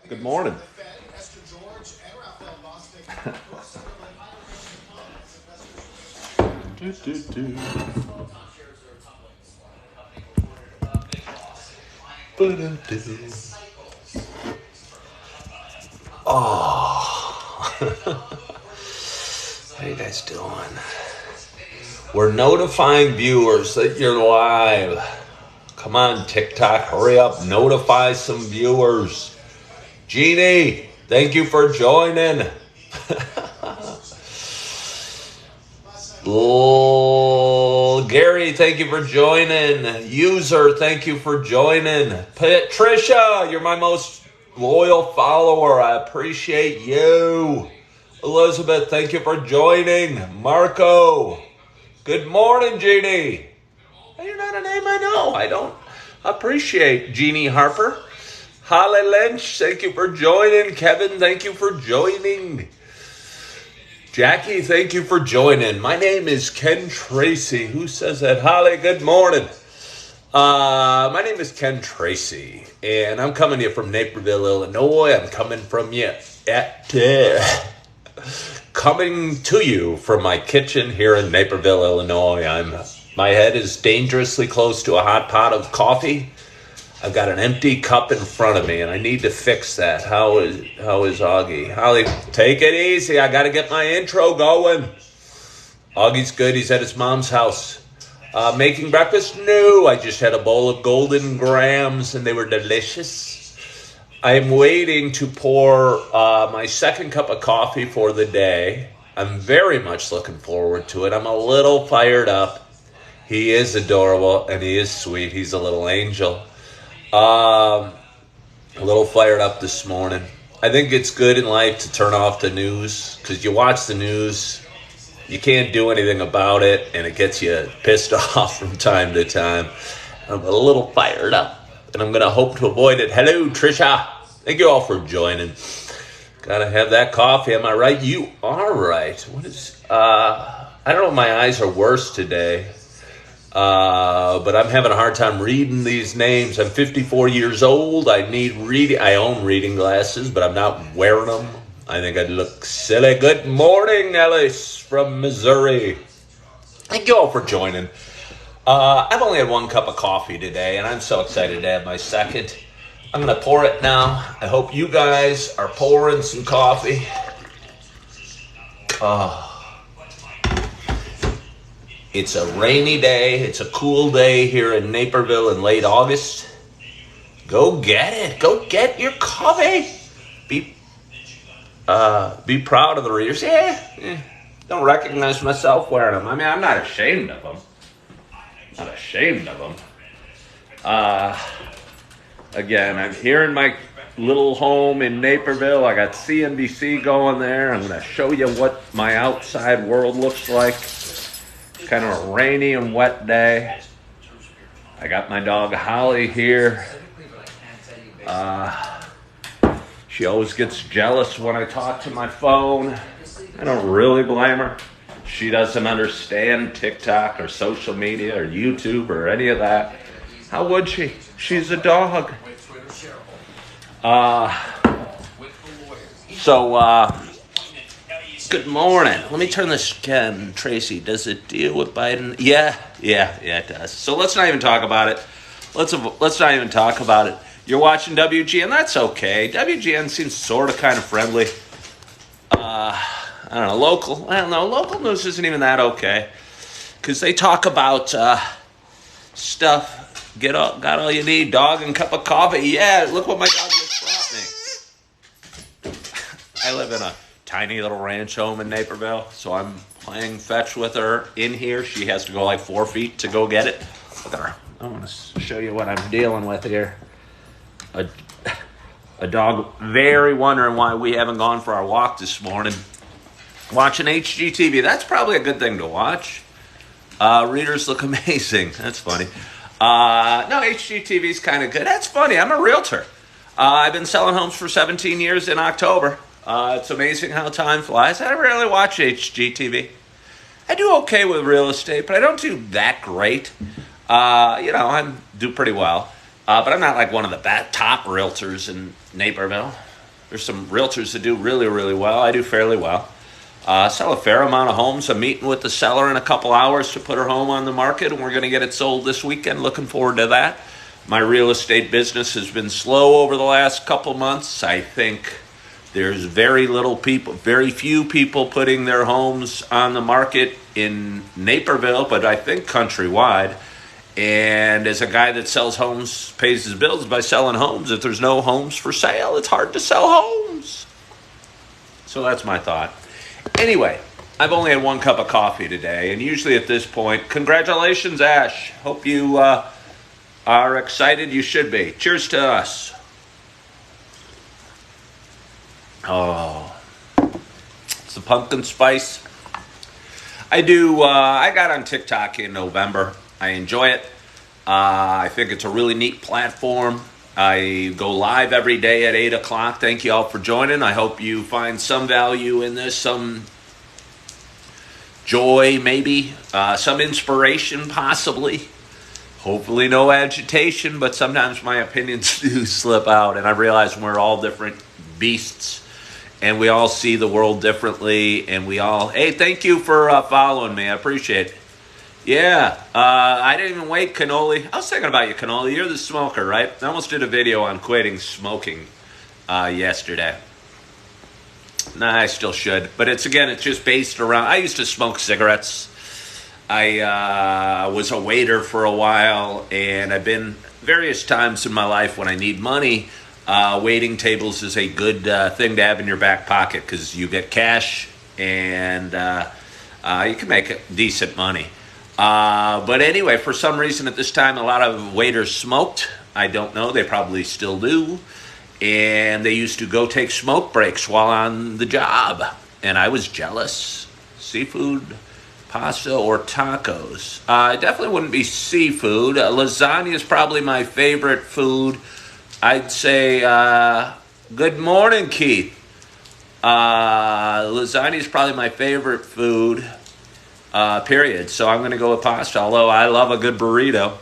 Good morning. Do, do, do. Oh, how you guys doing? We're notifying viewers that you're live. Come on, TickTock, hurry up, notify some viewers. Jeannie, thank you for joining. Gary, thank you for joining. User, thank you for joining. Patricia, you're my most loyal follower. I appreciate you. Elizabeth, thank you for joining. Marco, good morning, Jeannie. You're not a name I know. I don't appreciate Jeannie Harper. Holly Lynch, thank you for joining. Kevin, thank you for joining. Jackie, thank you for joining. My name is Ken Tracy. Who says that? Holly, good morning. My name is Ken Tracy, and I'm coming to you from Naperville, Illinois. I'm coming from coming to you from my kitchen here in Naperville, Illinois. My head is dangerously close to a hot pot of coffee. I've got an empty cup in front of me, and I need to fix that. How is Augie? Holly, take it easy. I got to get my intro going. Augie's good. He's at his mom's house. Making breakfast? No. I just had a bowl of golden grams, and they were delicious. I'm waiting to pour my second cup of coffee for the day. I'm very much looking forward to it. I'm a little fired up. He is adorable, and he is sweet. He's a little angel. A little fired up this morning. I think it's good in life to turn off the news, because you watch the news, you can't do anything about it, and it gets you pissed off from time to time. I'm a little fired up, and I'm going to hope to avoid it. Hello, Trisha. Thank you all for joining. Gotta have that coffee. Am I right? You are right. What is, I don't know if my eyes are worse today. But I'm having a hard time reading these names. I'm 54 years old. I own reading glasses, but I'm not wearing them. I think I'd look silly. Good morning, Ellis from Missouri. Thank you all for joining. I've only had one cup of coffee today, and I'm so excited to have my second. I'm going to pour it now. I hope you guys are pouring some coffee. It's a rainy day. It's a cool day here in Naperville in late August. Go get it. Go get your coffee. Be proud of the readers. Don't recognize myself wearing them. I mean, I'm not ashamed of them. Again, I'm here in my little home in Naperville. I got CNBC going there. I'm going to show you what my outside world looks like. Kind of a rainy and wet day. I got my dog Holly here. She always gets jealous when I talk to my phone. I don't really blame her. She doesn't understand TikTok or social media or YouTube or any of that. How would she? She's a dog. Good morning. Let me turn this. Ken Tracy, does it deal with Biden? Yeah, it does. So let's not even talk about it. Let's not even talk about it. You're watching WGN. That's okay. WGN seems sort of kind of friendly. I don't know. Local news isn't even that okay, because they talk about stuff. Got all you need. Dog and cup of coffee. Yeah, look what my dog just brought me. I live in a tiny little ranch home in Naperville, so I'm playing fetch with her in here. She has to go like 4 feet to go get it. Look at her. I want to show you what I'm dealing with here. A dog very wondering why we haven't gone for our walk this morning. Watching HGTV. That's probably a good thing to watch. Readers look amazing. That's funny. No, HGTV is kind of good. That's funny. I'm a realtor. I've been selling homes for 17 years in October. It's amazing how time flies. I rarely watch HGTV. I do okay with real estate, but I don't do that great. I do pretty well. But I'm not like one of the top realtors in Naperville. There's some realtors that do really, really well. I do fairly well. Sell a fair amount of homes. I'm meeting with the seller in a couple hours to put her home on the market, and we're going to get it sold this weekend. Looking forward to that. My real estate business has been slow over the last couple months. I think there's very few people putting their homes on the market in Naperville, but I think countrywide. And as a guy that sells homes, pays his bills by selling homes, if there's no homes for sale, it's hard to sell homes. So that's my thought. Anyway, I've only had one cup of coffee today, and usually at this point, congratulations, Ash. Hope you are excited. You should be. Cheers to us. Oh, it's the pumpkin spice. I got on TickTock in November. I enjoy it. I think it's a really neat platform. I go live every day at 8 o'clock. Thank you all for joining. I hope you find some value in this, some joy maybe, some inspiration possibly. Hopefully no agitation, but sometimes my opinions do slip out, and I realize we're all different beasts, and we all see the world differently, and hey, thank you for following me. I appreciate it. Yeah, I didn't even wait, Cannoli. I was thinking about you, Cannoli. You're the smoker, right? I almost did a video on quitting smoking yesterday. Nah, I still should. But it's just based around... I used to smoke cigarettes. I was a waiter for a while, and I've been various times in my life when I need money. Waiting tables is a good thing to have in your back pocket because you get cash, and you can make decent money. But anyway, for some reason at this time, a lot of waiters smoked. I don't know. They probably still do. And they used to go take smoke breaks while on the job. And I was jealous. Seafood, pasta, or tacos. It definitely wouldn't be seafood. Lasagna is probably my favorite food. I'd say, good morning, Keith. Lasagna is probably my favorite food. Period. So I'm going to go with pasta, although I love a good burrito.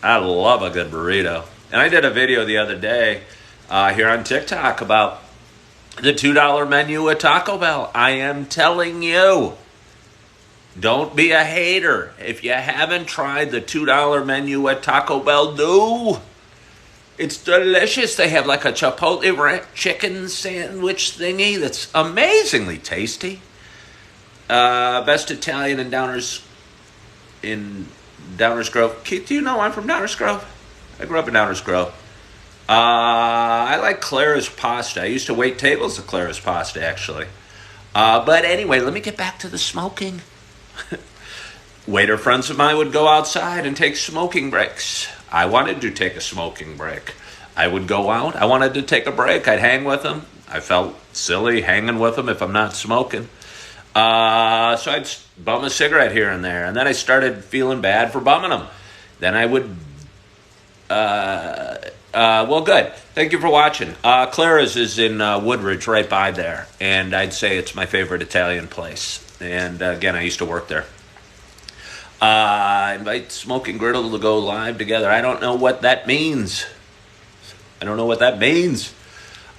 I love a good burrito. And I did a video the other day here on TikTok about the $2 menu at Taco Bell. I am telling you, don't be a hater. If you haven't tried the $2 menu at Taco Bell, do. It's delicious. They have like a chipotle chicken sandwich thingy that's amazingly tasty. Best Italian in Downers Grove. Keith, do you know I'm from Downers Grove? I grew up in Downers Grove. I like Clara's pasta. I used to wait tables at Clara's pasta, actually. But anyway, let me get back to the smoking. Waiter friends of mine would go outside and take smoking breaks. I wanted to take a smoking break. I would go out. I wanted to take a break. I'd hang with them. I felt silly hanging with them if I'm not smoking. So I'd bum a cigarette here and there. And then I started feeling bad for bumming them. Then I would... well, good. Thank you for watching. Clara's is in Woodridge, right by there. And I'd say it's my favorite Italian place. And again, I used to work there. Invite Smoking Griddle to go live together. I don't know what that means.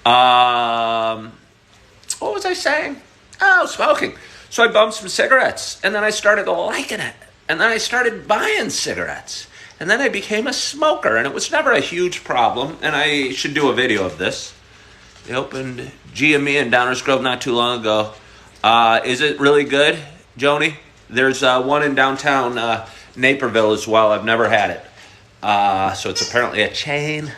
What was I saying? Oh, smoking. So I bummed some cigarettes, and then I started liking it. And then I started buying cigarettes. And then I became a smoker, and it was never a huge problem. And I should do a video of this. They opened GME in Downers Grove not too long ago. Is it really good, Joni? There's one in downtown Naperville as well. I've never had it. So it's apparently a chain.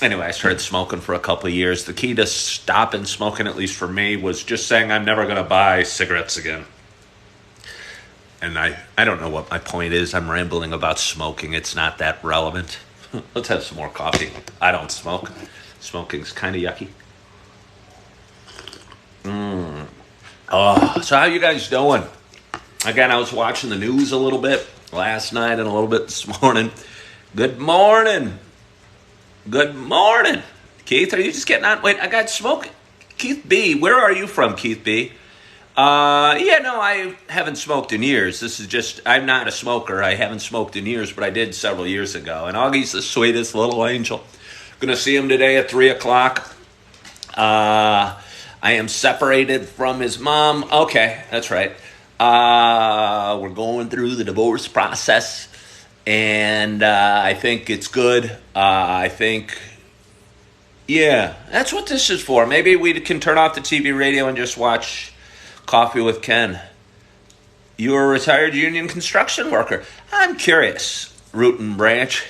Anyway, I started smoking for a couple of years. The key to stopping smoking, at least for me, was just saying I'm never going to buy cigarettes again. And I don't know what my point is. I'm rambling about smoking. It's not that relevant. Let's have some more coffee. I don't smoke. Smoking's kind of yucky. Oh, so how you guys doing? Again, I was watching the news a little bit last night and a little bit this morning. Good morning. Good morning. Keith, are you just getting on? Wait, I got smoking. Keith B, where are you from, Keith B? Yeah, no, I haven't smoked in years. This is just, I'm not a smoker. I haven't smoked in years, but I did several years ago. And Augie's the sweetest little angel. Going to see him today at 3 o'clock. I am separated from his mom. Okay, that's right. We're going through the divorce process, and I think it's good. I think, yeah, that's what this is for. Maybe we can turn off the TV radio and just watch Coffee with Ken. You're a retired union construction worker. I'm curious, Root and Branch.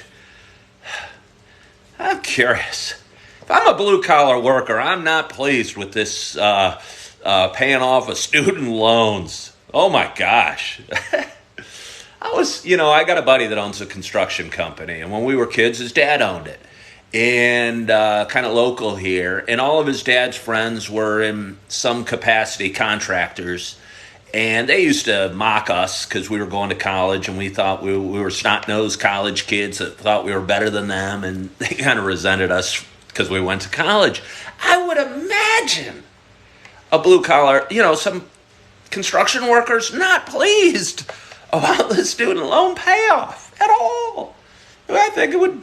I'm curious. If I'm a blue-collar worker, I'm not pleased with this paying off of student loans. Oh, my gosh. I got a buddy that owns a construction company, and when we were kids, his dad owned it, and kind of local here, and all of his dad's friends were in some capacity contractors, and they used to mock us because we were going to college, and we thought we were snot-nosed college kids that thought we were better than them, and they kind of resented us because we went to college. I would imagine a blue-collar, some construction workers not pleased about the student loan payoff at all. I think it would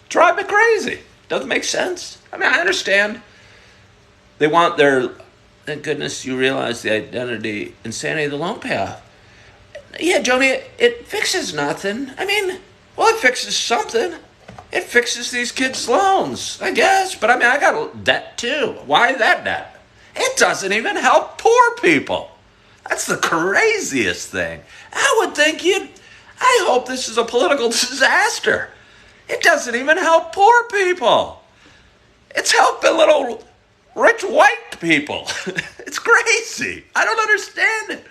drive me crazy. Doesn't make sense. I mean, I understand. They want their... Thank goodness you realize the identity, insanity of the loan payoff. Yeah, Joni, it fixes nothing. I mean, well, it fixes something. It fixes these kids' loans, I guess. But I mean, I got debt too. Why that debt? It doesn't even help poor people. That's the craziest thing. I would think I hope this is a political disaster. It doesn't even help poor people. It's helping little rich white people. It's crazy. I don't understand it.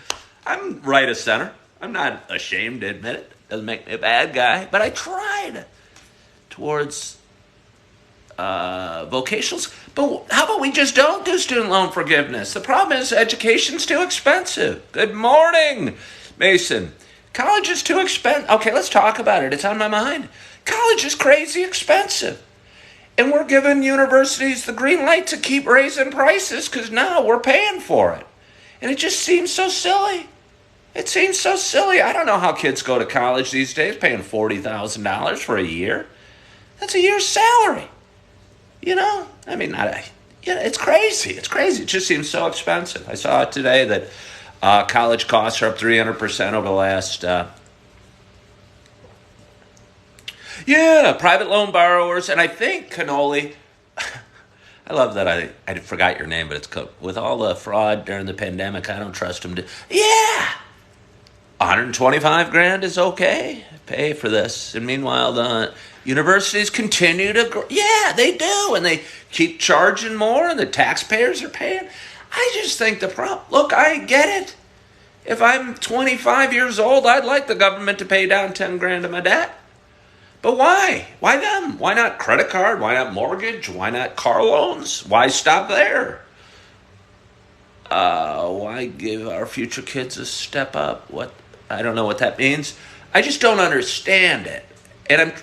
I'm right of center. I'm not ashamed to admit it. Doesn't make me a bad guy. But I tried towards vocationals. But how about we just don't do student loan forgiveness? The problem is education's too expensive. Good morning, Mason. College is too expensive. Okay, let's talk about it. It's on my mind. College is crazy expensive. And we're giving universities the green light to keep raising prices because now we're paying for it. And it just seems so silly. It seems so silly. I don't know how kids go to college these days paying $40,000 for a year. That's a year's salary. I mean, it's crazy. It's crazy. It just seems so expensive. I saw it today that college costs are up 300% over the last... private loan borrowers, and I think Cannoli, I love that I forgot your name, but it's with all the fraud during the pandemic, I don't trust him to, $125,000 is okay, pay for this, and meanwhile the universities continue to grow. Yeah, they do, and they keep charging more, and the taxpayers are paying. I just think look, I get it. If I'm 25 years old, I'd like the government to pay down $10,000 of my debt. But why? Why them? Why not credit card? Why not mortgage? Why not car loans? Why stop there? Why give our future kids a step up? I don't know what that means. I just don't understand it. And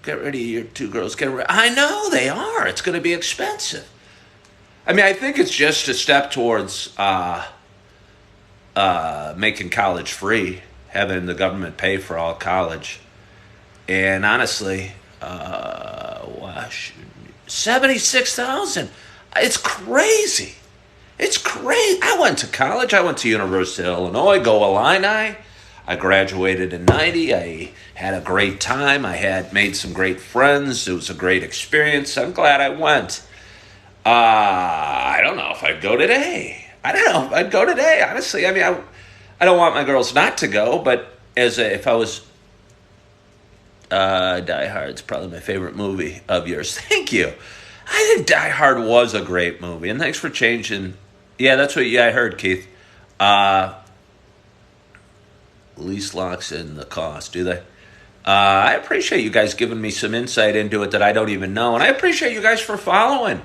get rid of your two girls. I know they are. It's going to be expensive. I mean, I think it's just a step towards making college free, having the government pay for all college. And honestly, $76,000. It's crazy. It's crazy. I went to college. I went to University of Illinois, go Illini. I graduated in 90. I had a great time. I had made some great friends. It was a great experience. I'm glad I went. I don't know if I'd go today. Honestly. I mean, I don't want my girls not to go, but if I was... Die Hard's probably my favorite movie of yours. Thank you. I think Die Hard was a great movie, and thanks for changing. Yeah, that's what I heard, Keith. Lease locks in the cost, do they? I appreciate you guys giving me some insight into it that I don't even know, and I appreciate you guys for following.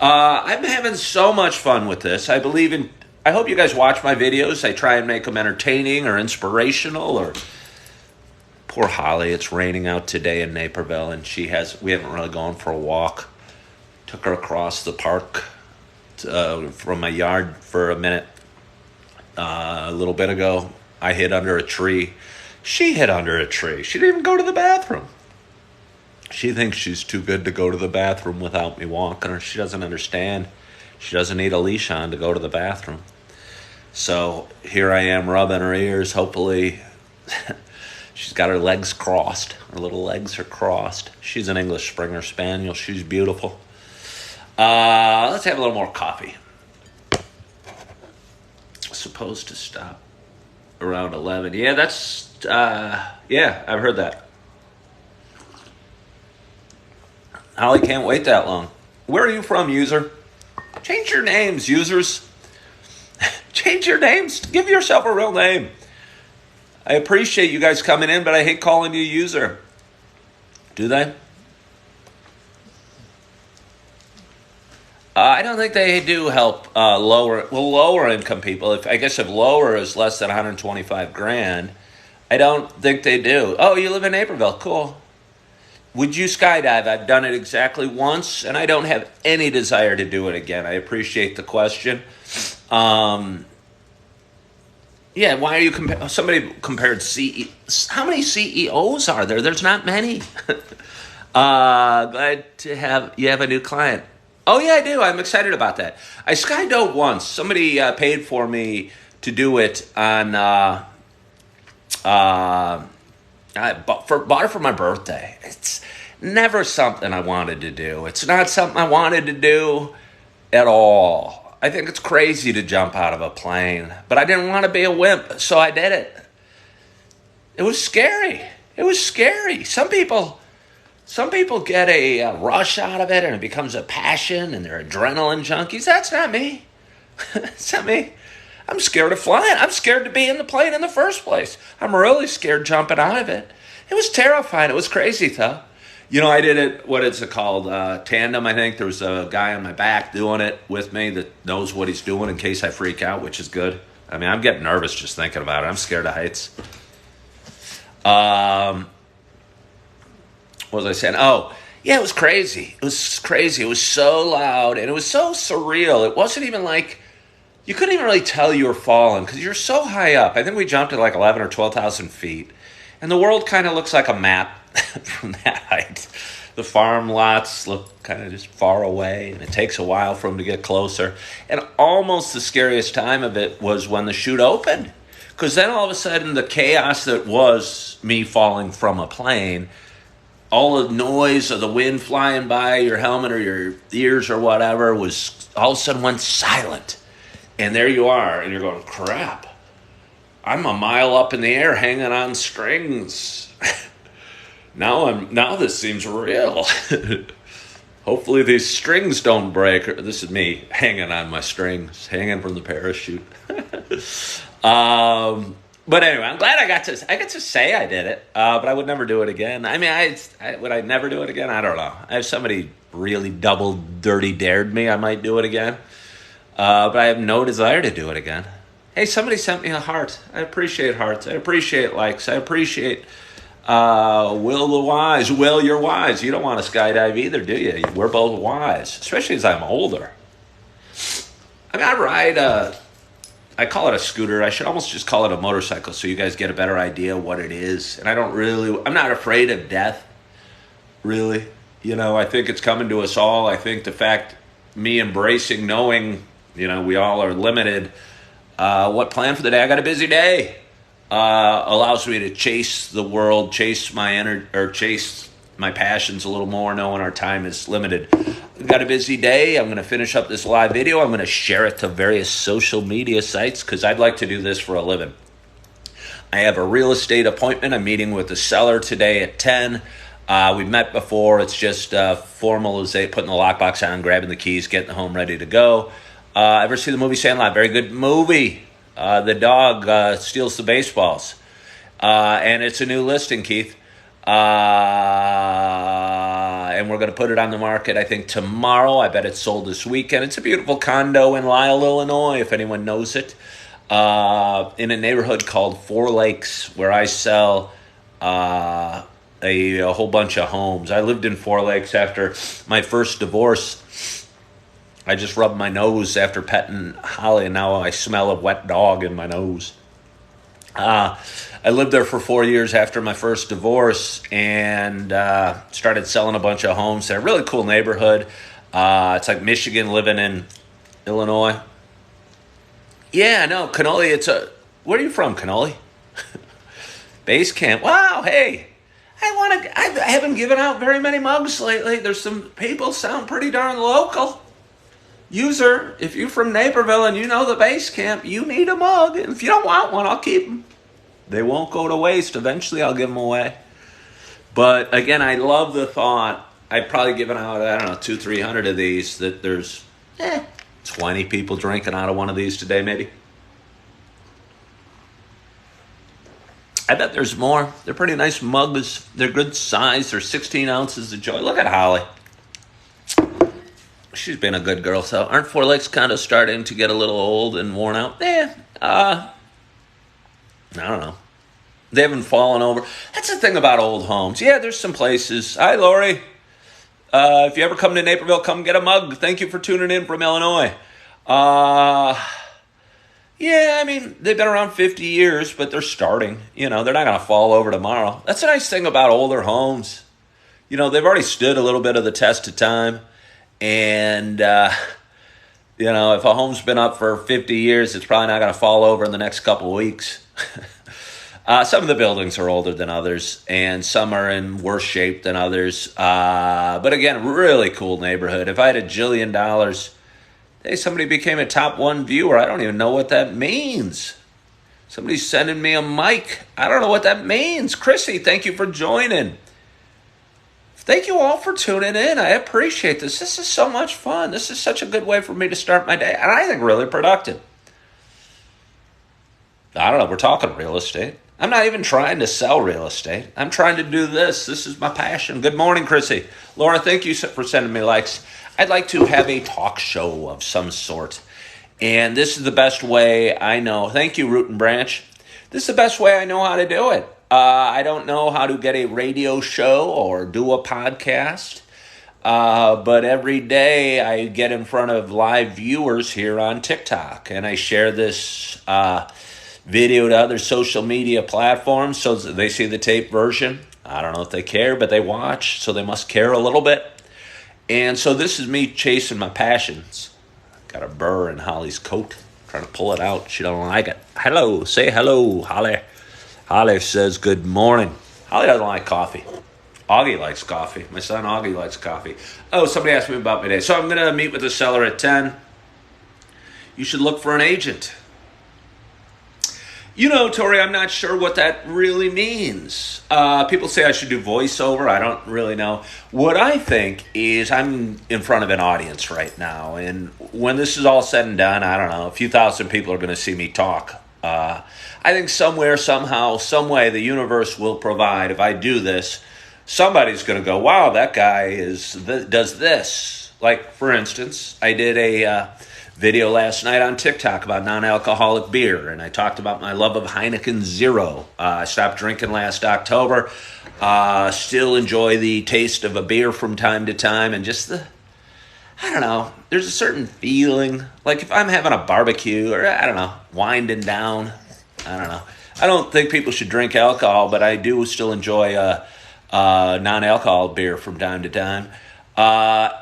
I'm having so much fun with this. I hope you guys watch my videos. I try and make them entertaining or inspirational or... Poor Holly, it's raining out today in Naperville, and we haven't really gone for a walk. Took her across the park from my yard for a minute a little bit ago. I hid under a tree. She hid under a tree. She didn't even go to the bathroom. She thinks she's too good to go to the bathroom without me walking her. She doesn't understand. She doesn't need a leash on to go to the bathroom. So here I am rubbing her ears. Hopefully she's got her legs crossed. Her little legs are crossed. She's an English Springer Spaniel. She's beautiful. Let's have a little more coffee. Supposed to stop around 11. Yeah, that's, I've heard that. Holly can't wait that long. Where are you from, user? Change your names, users. Change your names. Give yourself a real name. I appreciate you guys coming in, but I hate calling you user. Do they? I don't think they do help lower income people. If lower is less than 125 grand, I don't think they do. Oh, you live in Naperville. Cool. Would you skydive? I've done it exactly once, and I don't have any desire to do it again. I appreciate the question. Why are you comparing? Somebody compared CEOs. How many CEOs are there? There's not many. Glad to have you have a new client. Oh, yeah, I do. I'm excited about that. I skydove once. Somebody paid for me to do it on... I bought it for my birthday. It's never something I wanted to do. It's not something I wanted to do at all. I think it's crazy to jump out of a plane, but I didn't want to be a wimp, so I did it. It was scary. Some people get a rush out of it, and it becomes a passion, and they're adrenaline junkies. That's not me. That's not me. I'm scared of flying. I'm scared to be in the plane in the first place. I'm really scared jumping out of it. It was terrifying. It was crazy, though. I did it, what is it called? Tandem, I think. There was a guy on my back doing it with me that knows what he's doing in case I freak out, which is good. I mean, I'm getting nervous just thinking about it. I'm scared of heights. What was I saying? Oh, yeah, it was crazy. It was crazy. It was so loud, and it was so surreal. It wasn't even like... You couldn't even really tell you were falling because you're so high up. I think we jumped at like 11 or 12,000 feet. And the world kind of looks like a map from that height. The farm lots look kind of just far away, and it takes a while for them to get closer. And almost the scariest time of it was when the chute opened. Because then all of a sudden the chaos that was me falling from a plane, all the noise of the wind flying by your helmet or your ears or whatever was all of a sudden went silent. And there you are, and you're going, crap, I'm a mile up in the air hanging on strings. Now this seems real. Hopefully these strings don't break. This is me hanging on my strings, hanging from the parachute. But anyway, I'm glad I got to say I did it, but I would never do it again. I mean, would I never do it again? I don't know. If somebody really double dirty dared me, I might do it again. But I have no desire to do it again. Hey, somebody sent me a heart. I appreciate hearts. I appreciate likes. I appreciate Will the Wise. Will, you're wise. You don't want to skydive either, do you? We're both wise, especially as I'm older. I mean, I ride I call it a scooter. I should almost just call it a motorcycle so you guys get a better idea of what it is. And I'm not afraid of death, really. I think it's coming to us all. I think the fact me embracing, knowing... we all are limited. What plan for the day? I got a busy day. Allows me to chase the world, chase my passions a little more, knowing our time is limited. I've got a busy day. I'm going to finish up this live video. I'm going to share it to various social media sites because I'd like to do this for a living. I have a real estate appointment. I'm meeting with the seller today at 10. We've met before. It's just formalization, putting the lockbox on, grabbing the keys, getting the home ready to go. Ever see the movie Sandlot? Very good movie. The dog steals the baseballs. And it's a new listing, Keith. And we're going to put it on the market, I think, tomorrow. I bet it's sold this weekend. It's a beautiful condo in Lisle, Illinois, if anyone knows it. In a neighborhood called Four Lakes, where I sell a whole bunch of homes. I lived in Four Lakes after my first divorce. I just rubbed my nose after petting Holly, and now I smell a wet dog in my nose. I lived there for 4 years after my first divorce and started selling a bunch of homes there. Really cool neighborhood. It's like Michigan living in Illinois. Yeah, no, Cannoli, where are you from, Cannoli? Base camp. Wow, hey. I haven't given out very many mugs lately. There's some people sound pretty darn local. User, if you're from Naperville and you know the base camp, you need a mug. And if you don't want one, I'll keep them. They won't go to waste. Eventually, I'll give them away. But again, I love the thought. I've probably given out, 200-300 of these, that there's 20 people drinking out of one of these today, maybe. I bet there's more. They're pretty nice mugs. They're good size. They're 16 ounces of joy. Look at Holly. She's been a good girl. So aren't forelegs kind of starting to get a little old and worn out? I don't know. They haven't fallen over. That's the thing about old homes. Yeah, there's some places. Hi, Lori. If you ever come to Naperville, come get a mug. Thank you for tuning in from Illinois. Yeah, I mean, they've been around 50 years, but they're starting. They're not going to fall over tomorrow. That's the nice thing about older homes. They've already stood a little bit of the test of time. And, if a home's been up for 50 years, it's probably not going to fall over in the next couple of weeks. Some of the buildings are older than others, and some are in worse shape than others. But again, really cool neighborhood. If I had $1 jillion, hey, somebody became a top 1 viewer. I don't even know what that means. Somebody's sending me a mic. I don't know what that means. Chrissy, thank you for joining. Thank you all for tuning in. I appreciate this. This is so much fun. This is such a good way for me to start my day, and I think really productive. I don't know. We're talking real estate. I'm not even trying to sell real estate. I'm trying to do this. This is my passion. Good morning, Chrissy. Laura, thank you for sending me likes. I'd like to have a talk show of some sort, and this is the best way I know. Thank you, Root and Branch. This is the best way I know how to do it. I don't know how to get a radio show or do a podcast, but every day I get in front of live viewers here on TickTock, and I share this video to other social media platforms so that they see the tape version. I don't know if they care, but they watch, so they must care a little bit. And so this is me chasing my passions. Got a burr in Holly's coat, trying to pull it out. She don't like it. Hello, say hello, Holly. Holly says good morning. Holly doesn't like coffee. Augie likes coffee. My son Augie likes coffee. Oh, somebody asked me about my day. So I'm going to meet with the seller at 10. You should look for an agent. Tori, I'm not sure what that really means. People say I should do voiceover. I don't really know. What I think is I'm in front of an audience right now. And when this is all said and done, I don't know, a few thousand people are going to see me talk. I think somewhere, somehow, some way, the universe will provide. If I do this, somebody's going to go, wow, that guy does this. Like, for instance, I did a video last night on TikTok about non-alcoholic beer, and I talked about my love of Heineken Zero. I stopped drinking last October. Still enjoy the taste of a beer from time to time, and just I don't know, there's a certain feeling, like if I'm having a barbecue or, I don't know, winding down, I don't know. I don't think people should drink alcohol, but I do still enjoy non-alcohol beer from time to time.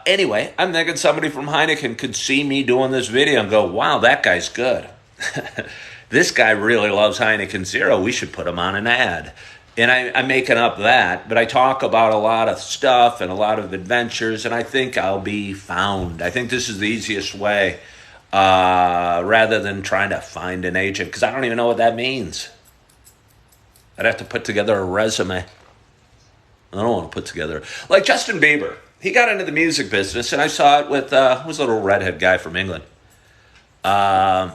Anyway, I'm thinking somebody from Heineken could see me doing this video and go, wow, that guy's good. This guy really loves Heineken Zero. We should put him on an ad. And I'm making up that, but I talk about a lot of stuff and a lot of adventures, and I think I'll be found. I think this is the easiest way, rather than trying to find an agent, because I don't even know what that means. I'd have to put together a resume. I don't want to put together, like Justin Bieber. He got into the music business, and I saw it with who's a little redhead guy from England. I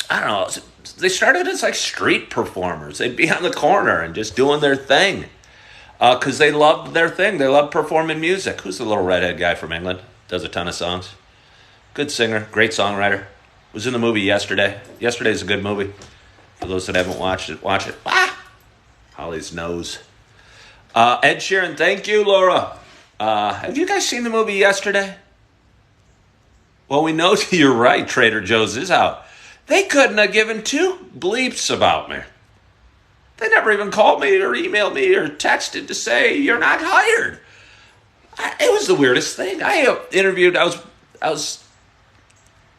don't know. They started as like street performers. They'd be on the corner and just doing their thing because they loved their thing. They loved performing music. Who's the little redhead guy from England? Does a ton of songs. Good singer, great songwriter. Was in the movie Yesterday. Yesterday's a good movie. For those that haven't watched it, watch it. Holly's nose. Ed Sheeran, thank you, Laura. Have you guys seen the movie Yesterday? Well, we know you're right. Trader Joe's is out. They couldn't have given two bleeps about me. They never even called me or emailed me or texted to say you're not hired. It was the weirdest thing. I interviewed. I was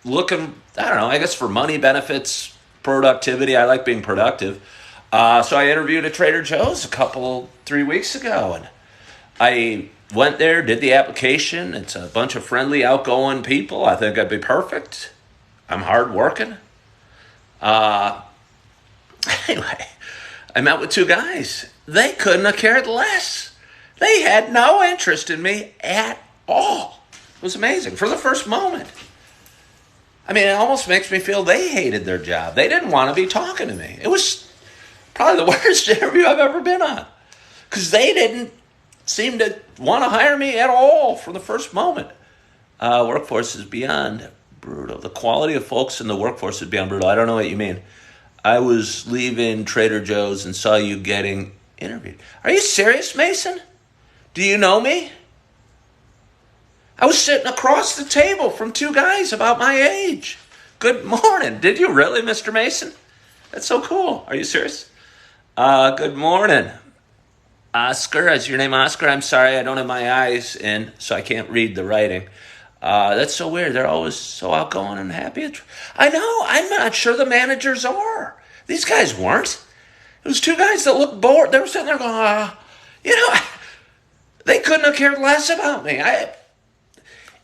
looking, I don't know, I guess for money, benefits, productivity. I like being productive. So I interviewed at Trader Joe's 3 weeks ago, and I went there, did the application. It's a bunch of friendly, outgoing people. I think I'd be perfect. I'm hardworking. Anyway, I met with two guys. They couldn't have cared less. They had no interest in me at all. It was amazing from the first moment. I mean, it almost makes me feel they hated their job. They didn't want to be talking to me. It was probably the worst interview I've ever been on, because they didn't seem to want to hire me at all from the first moment. Workforce is beyond brutal. The quality of folks in the workforce is beyond brutal. I don't know what you mean. I was leaving Trader Joe's and saw you getting interviewed. Are you serious, Mason? Do you know me? I was sitting across the table from two guys about my age. Good morning. Did you really, Mr. Mason? That's so cool. Are you serious? Good morning. Oscar, is your name Oscar? I'm sorry, I don't have my eyes in, so I can't read the writing. That's so weird. They're always so outgoing and happy. I know. I'm not sure the managers are. These guys weren't. It was two guys that looked bored. They were sitting there going, they couldn't have cared less about me.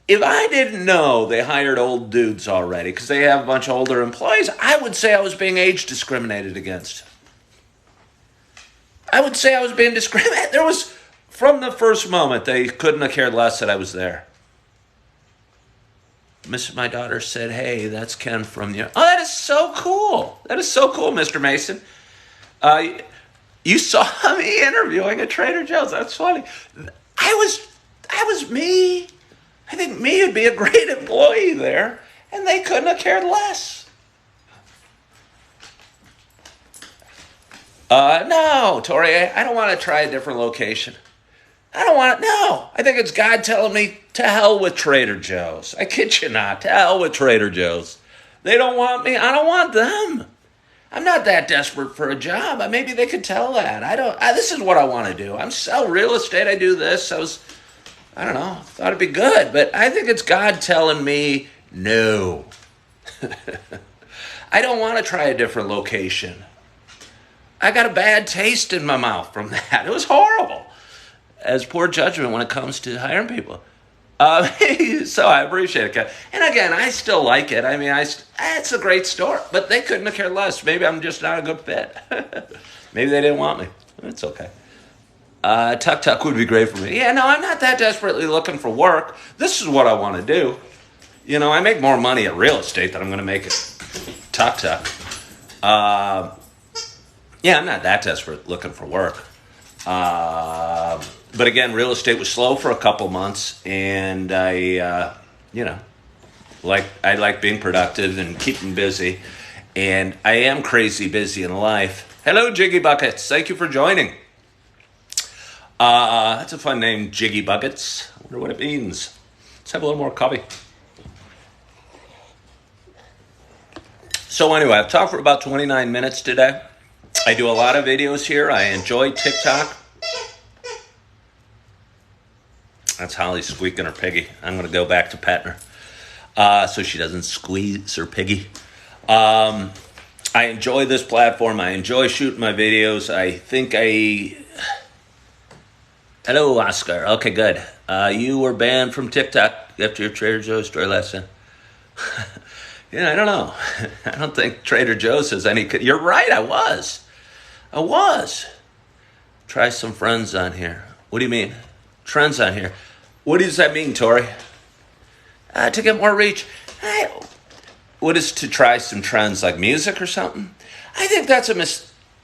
If I didn't know they hired old dudes already because they have a bunch of older employees, I would say I was being age discriminated against. I would say I was being discriminated. There was, from the first moment, they couldn't have cared less that I was there. My daughter said, hey, that's Ken from Youre. Oh, that is so cool. That is so cool, Mr. Mason. You saw me interviewing at Trader Joe's. That's funny. I was me. I think me would be a great employee there, and they couldn't have cared less. No, Tori, I don't want to try a different location. No. I think it's God telling me to hell with Trader Joe's. I kid you not, to hell with Trader Joe's. They don't want me, I don't want them. I'm not that desperate for a job. Maybe they could tell that. This is what I want to do. I'm sell real estate, I do this. I don't know, thought it'd be good, but I think it's God telling me no. I don't want to try a different location. I got a bad taste in my mouth from that. It was horrible. As poor judgment when it comes to hiring people. So I appreciate it, Ken. And again, I still like it. I mean, it's a great store, but they couldn't have cared less. Maybe I'm just not a good fit. Maybe they didn't want me. It's okay. TickTock would be great for me. Yeah, no, I'm not that desperately looking for work. This is what I want to do. I make more money at real estate than I'm going to make at TickTock. Yeah, I'm not that desperate looking for work. But again, real estate was slow for a couple months, and I like being productive and keeping busy, and I am crazy busy in life. Hello, Jiggy Buckets. Thank you for joining. That's a fun name, Jiggy Buckets. I wonder what it means. Let's have a little more coffee. So anyway, I've talked for about 29 minutes today. I do a lot of videos here. I enjoy TickTock. That's Holly squeaking her piggy. I'm going to go back to petting her so she doesn't squeeze her piggy. I enjoy this platform. I enjoy shooting my videos. Hello, Oscar. Okay, good. You were banned from TickTock after your Trader Joe's story last time. I don't know. I don't think Trader Joe's has any... You're right, I was. Try some friends on here. What do you mean? Trends on here. What does that mean, Tori? To get more reach. What is to try some trends like music or something? I think that's a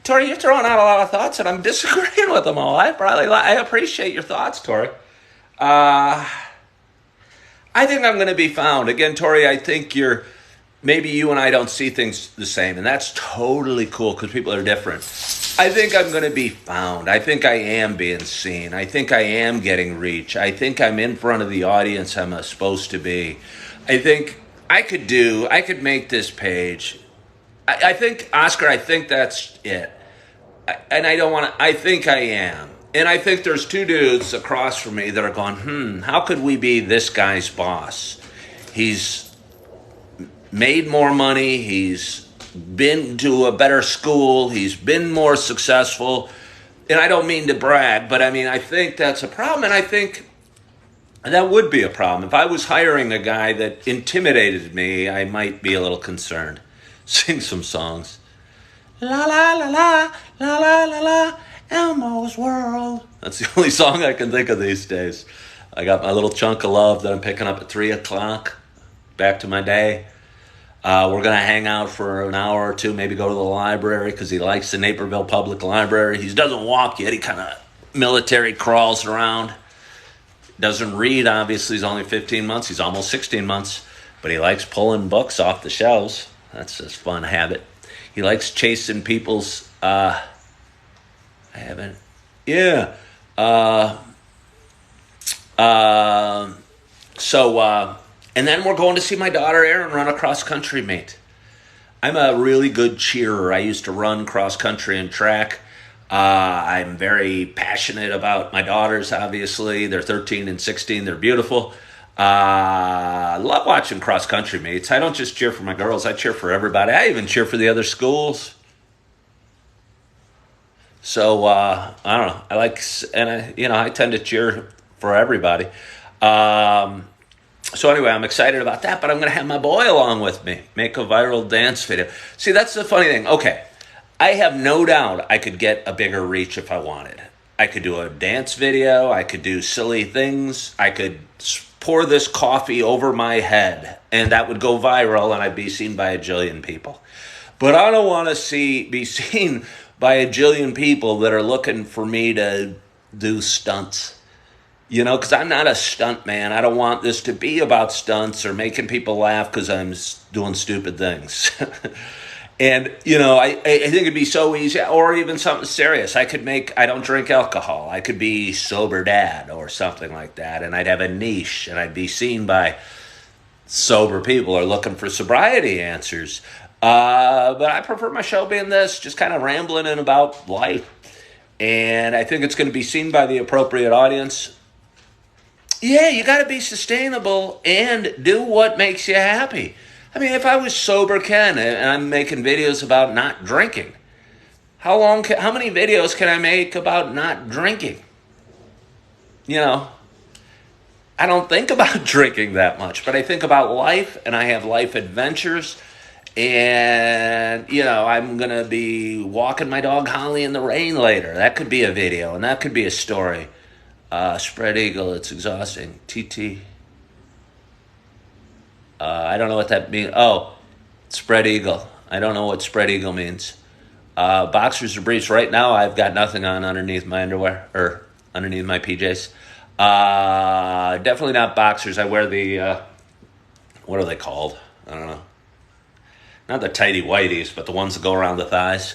Tori, you're throwing out a lot of thoughts and I'm disagreeing with them all. I appreciate your thoughts, Tori. I think I'm going to be found. Again, Tori, I think maybe you and I don't see things the same, and that's totally cool because people are different. I think I'm going to be found. I think I am being seen. I think I am getting reach. I think I'm in front of the audience I'm supposed to be. I think I could make this page. I think, Oscar, I think that's it. and I don't want to, I think I am. And I think there's two dudes across from me that are going, how could we be this guy's boss? He's made more money. He's been to a better school. He's been more successful. And I don't mean to brag, but I mean, I think that's a problem. And I think that would be a problem. If I was hiring a guy that intimidated me, I might be a little concerned. Sing some songs. La la la la, la la la la, Elmo's World. That's the only song I can think of these days. I got my little chunk of love that I'm picking up at 3 o'clock. Back to my day. We're going to hang out for an hour or two, maybe go to the library because he likes the Naperville Public Library. He doesn't walk yet. He kind of military crawls around. Doesn't read, obviously. He's only 15 months. He's almost 16 months. But he likes pulling books off the shelves. That's his fun habit. He likes chasing people's... and then we're going to see my daughter Erin run a cross-country meet. I'm a really good cheerer. I used to run cross-country and track. I'm very passionate about my daughters, obviously. They're 13 and 16. They're beautiful. I love watching cross-country meets. I don't just cheer for my girls. I cheer for everybody. I even cheer for the other schools. So, I don't know. I tend to cheer for everybody. So anyway, I'm excited about that, but I'm going to have my boy along with me, make a viral dance video. See, that's the funny thing. Okay, I have no doubt I could get a bigger reach if I wanted. I could do a dance video. I could do silly things. I could pour this coffee over my head, and that would go viral, and I'd be seen by a jillion people. But I don't want to be seen by a jillion people that are looking for me to do stunts. Because I'm not a stunt man. I don't want this to be about stunts or making people laugh because I'm doing stupid things. And, I think it'd be so easy, or even something serious. I don't drink alcohol. I could be sober dad or something like that. And I'd have a niche and I'd be seen by sober people or looking for sobriety answers. But I prefer my show being this, just kind of rambling in about life. And I think it's going to be seen by the appropriate audience. Yeah, you got to be sustainable and do what makes you happy. I mean, if I was sober Ken and I'm making videos about not drinking, how many videos can I make about not drinking? I don't think about drinking that much, but I think about life and I have life adventures. And, I'm going to be walking my dog Holly in the rain later. That could be a video and that could be a story. Spread eagle, it's exhausting. TT. I don't know what that means. Oh, spread eagle. I don't know what spread eagle means. Boxers or briefs. Right now, I've got nothing on underneath my underwear or underneath my PJs. Definitely not boxers. I wear the, what are they called? I don't know. Not the tighty whities, but the ones that go around the thighs.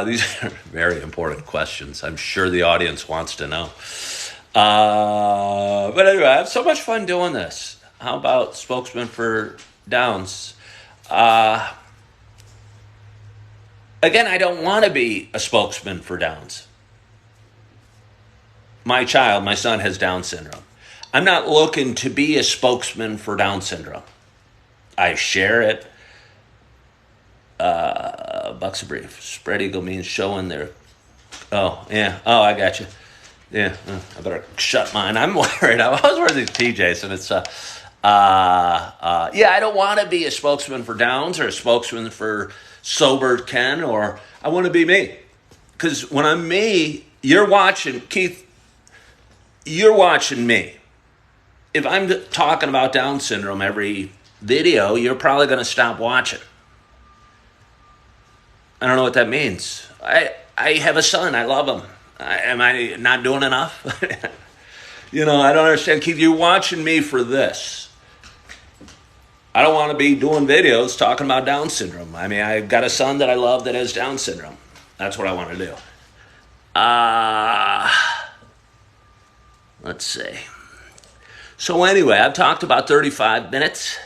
These are very important questions. I'm sure the audience wants to know. But anyway, I have so much fun doing this. How about spokesman for Downs? Again, I don't want to be a spokesman for Downs. My son has Down syndrome. I'm not looking to be a spokesman for Down syndrome. I share it. Bucks a brief. Spread eagle means showing their... Oh, yeah. Oh, I got you. Yeah, I better shut mine. I'm worried. I was wearing these PJs, and it's... I don't want to be a spokesman for Downs or a spokesman for sober Ken, or I want to be me. Because when I'm me, you're watching, Keith, you're watching me. If I'm talking about Down syndrome every video, you're probably going to stop watching. I don't know what that means. I have a son. I love him. Am I not doing enough? I don't understand. Keith, you're watching me for this. I don't want to be doing videos talking about Down syndrome. I mean, I've got a son that I love that has Down syndrome. That's what I want to do. Let's see. So anyway, I've talked about 35 minutes.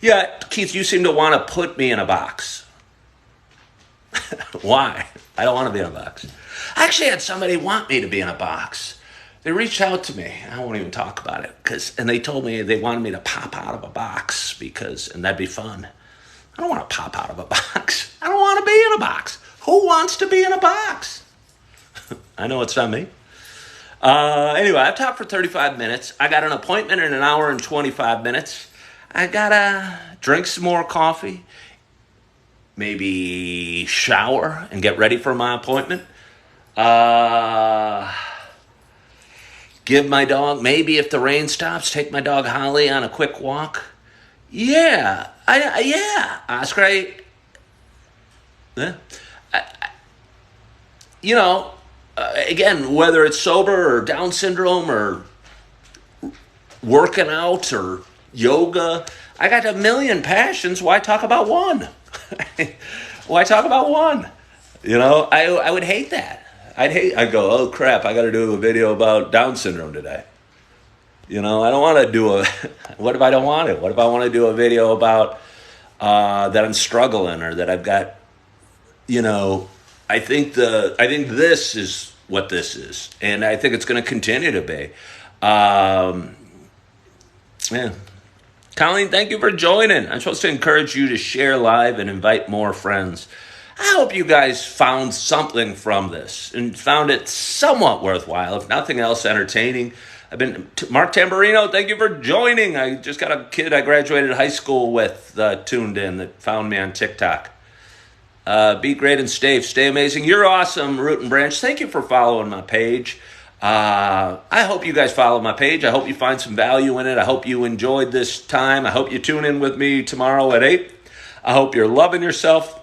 Yeah, Keith, you seem to want to put me in a box. Why? I don't want to be in a box. I actually had somebody want me to be in a box. They reached out to me. I won't even talk about it and they told me they wanted me to pop out of a box and that'd be fun. I don't want to pop out of a box. I don't want to be in a box. Who wants to be in a box? I know it's not me. Anyway, I've talked for 35 minutes. I got an appointment in an hour and 25 minutes. I gotta drink some more coffee, maybe shower and get ready for my appointment. Give my dog, maybe if the rain stops, take my dog Holly on a quick walk. Yeah, Oscar, again, whether it's sober or Down syndrome or working out or yoga, I got a million passions. Why talk about one? Why talk about one? I would hate that. I'd go, oh crap, I got to do a video about Down syndrome today. I don't want to do what if I don't want it? What if I want to do a video about that I'm struggling or that I've got, I think this is what this is. And I think it's going to continue to be. Colleen, thank you for joining. I'm supposed to encourage you to share live and invite more friends. I hope you guys found something from this and found it somewhat worthwhile, if nothing else entertaining. Mark Tamburino, thank you for joining. I just got a kid I graduated high school with tuned in that found me on TickTock. Be great and stay amazing. You're awesome, Root and Branch. Thank you for following my page. I hope you guys follow my page. I hope you find some value in it. I hope you enjoyed this time. I hope you tune in with me tomorrow at 8. I hope you're loving yourself.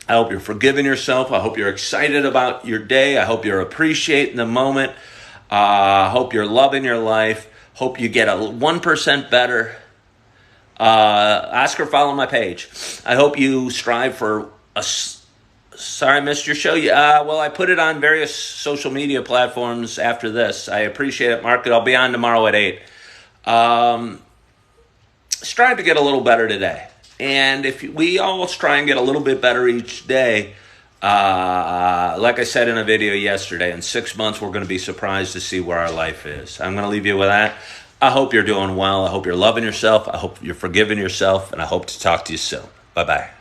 I hope you're forgiving yourself. I hope you're excited about your day. I hope you're appreciating the moment. I hope you're loving your life. Hope you get a 1% better. Oscar, follow my page. I hope you strive for Sorry, I missed your show. Well, I put it on various social media platforms after this. I appreciate it, Mark. I'll be on tomorrow at 8. Strive to get a little better today. And if we all try and get a little bit better each day, like I said in a video yesterday, in 6 months, we're going to be surprised to see where our life is. I'm going to leave you with that. I hope you're doing well. I hope you're loving yourself. I hope you're forgiving yourself. And I hope to talk to you soon. Bye-bye.